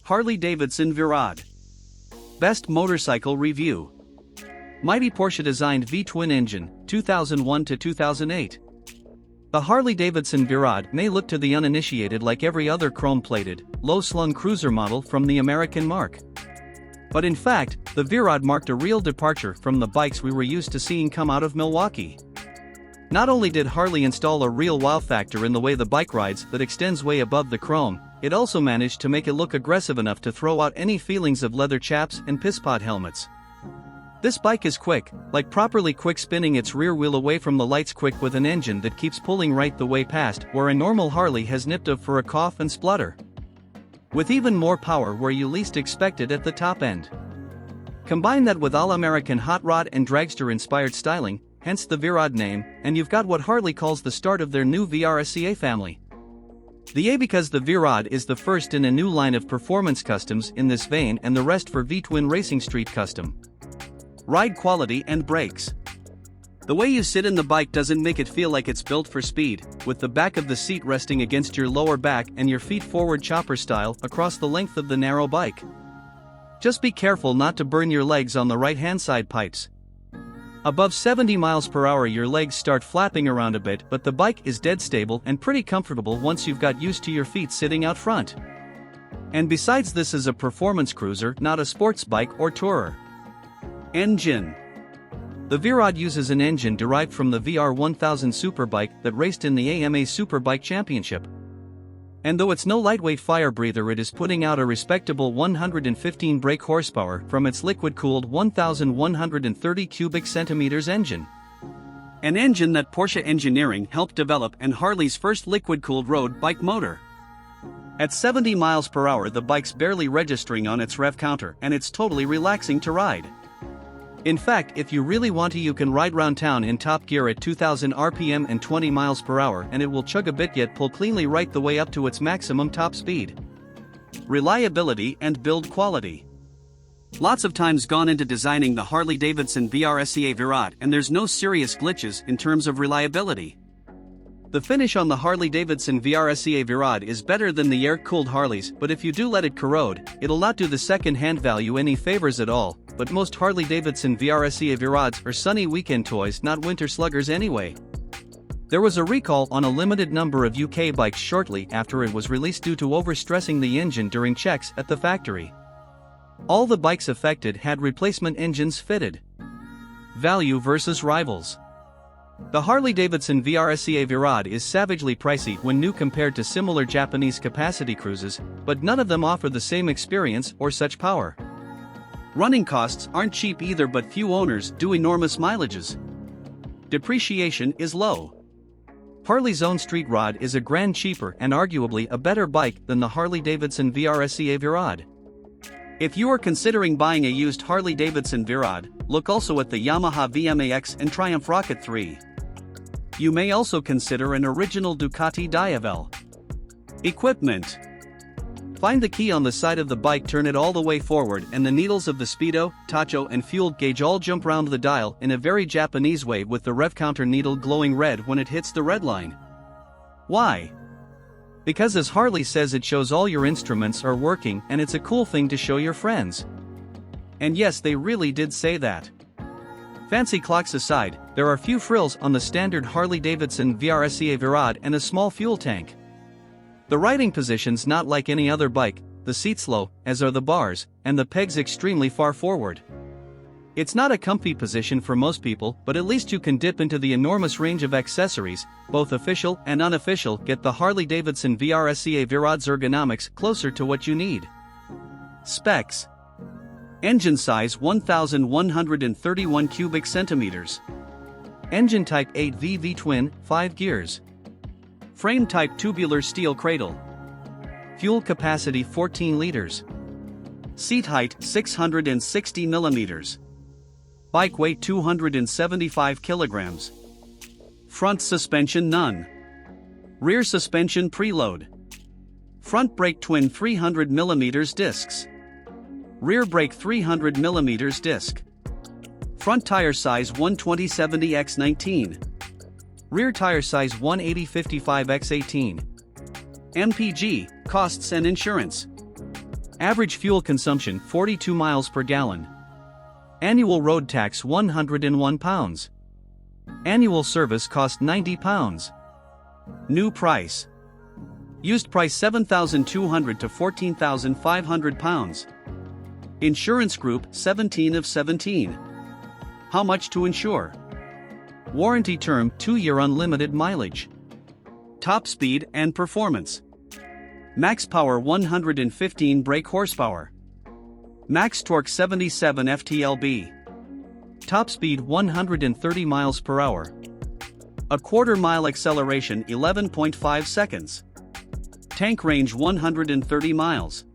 Harley-Davidson Virad. Best Motorcycle Review. Mighty Porsche designed V-twin engine, 2001 to 2008. The Harley-Davidson Virad may look to the uninitiated like every other chrome-plated, low-slung cruiser model from the American mark. But in fact, the Virad marked a real departure from the bikes we were used to seeing come out of Milwaukee. Not only did Harley install a real wow factor in the way the bike rides that extends way above the chrome, it also managed to make it look aggressive enough to throw out any feelings of leather chaps and pisspot helmets. This bike is quick, like properly quick, spinning its rear wheel away from the lights quick with an engine that keeps pulling right the way past where a normal Harley has nipped of for a cough and splutter. With even more power where you least expect it at the top end. Combine that with all-American hot rod and dragster-inspired styling, hence the Virad name, and you've got what Harley calls the start of their new VRSCA family. The A because the Virad is the first in a new line of performance customs in this vein, and the rest for V-twin racing street custom. Ride quality and brakes. The way you sit in the bike doesn't make it feel like it's built for speed, with the back of the seat resting against your lower back and your feet forward chopper style across the length of the narrow bike. Just be careful not to burn your legs on the right-hand side pipes. Above 70 miles per hour your legs start flapping around a bit, but the bike is dead stable and pretty comfortable once you've got used to your feet sitting out front. And besides, this is a performance cruiser, not a sports bike or tourer. Engine. The Virad uses an engine derived from the VR1000 Superbike that raced in the AMA Superbike Championship. And though it's no lightweight fire breather, it is putting out a respectable 115 brake horsepower from its liquid-cooled 1,130 cubic centimeters engine. An engine that Porsche engineering helped develop, and Harley's first liquid-cooled road bike motor. At 70 miles per hour the bike's barely registering on its rev counter, and it's totally relaxing to ride. In fact, if you really want to, you can ride round town in top gear at 2000 RPM and 20 miles per hour and it will chug a bit yet pull cleanly right the way up to its maximum top speed. Reliability and build quality. Lots of times gone into designing the Harley-Davidson VRSCA Virad, and there's no serious glitches in terms of reliability. The finish on the Harley-Davidson VRSCA Virad is better than the air-cooled Harleys, but if you do let it corrode, it'll not do the second-hand value any favors at all. But most Harley-Davidson VRSCA Virads are sunny weekend toys, not winter sluggers anyway. There was a recall on a limited number of UK bikes shortly after it was released due to overstressing the engine during checks at the factory. All the bikes affected had replacement engines fitted. Value versus rivals. The Harley-Davidson VRSCA Virad is savagely pricey when new compared to similar Japanese capacity cruises, but none of them offer the same experience or such power. Running costs aren't cheap either, but few owners do enormous mileages. Depreciation is low. Harley's own street rod is a grand cheaper and arguably a better bike than the Harley-Davidson VRSCA Virad. If you are considering buying a used Harley-Davidson Virad, look also at the Yamaha VMAX and Triumph Rocket 3. You may also consider an original Ducati Diavel. Equipment. Find the key on the side of the bike, turn it all the way forward, and the needles of the speedo, tacho and fuel gauge all jump round the dial in a very Japanese way, with the rev counter needle glowing red when it hits the red line. Why? Because as Harley says, it shows all your instruments are working and it's a cool thing to show your friends. And yes, they really did say that. Fancy clocks aside, there are few frills on the standard Harley-Davidson VRSCA Virad and a small fuel tank. The riding position's not like any other bike, the seat's low, as are the bars, and the pegs extremely far forward. It's not a comfy position for most people, but at least you can dip into the enormous range of accessories, both official and unofficial, get the Harley-Davidson VRSCA Virad's ergonomics closer to what you need. Specs. Engine size 1,131 cubic centimeters. Engine type 8V V-twin, 5 gears. Frame type tubular steel cradle. Fuel capacity 14 liters. Seat height 660 millimeters. Bike weight 275 kilograms. Front suspension none. Rear suspension preload. Front brake twin 300 mm discs. Rear brake 300 mm disc. Front tire size 120/70x19. Rear tire size 180/55x18. MPG, costs and insurance. Average fuel consumption 42 miles per gallon. Annual road tax £101. Annual service cost £90. New price. Used price £7,200 to £14,500. Insurance group 17 of 17. How much to insure? Warranty term 2-year unlimited mileage. Top speed and performance. Max power 115 brake horsepower. Max torque 77 ft-lb. Top speed 130 miles per hour. A quarter mile acceleration 11.5 seconds. Tank range 130 miles.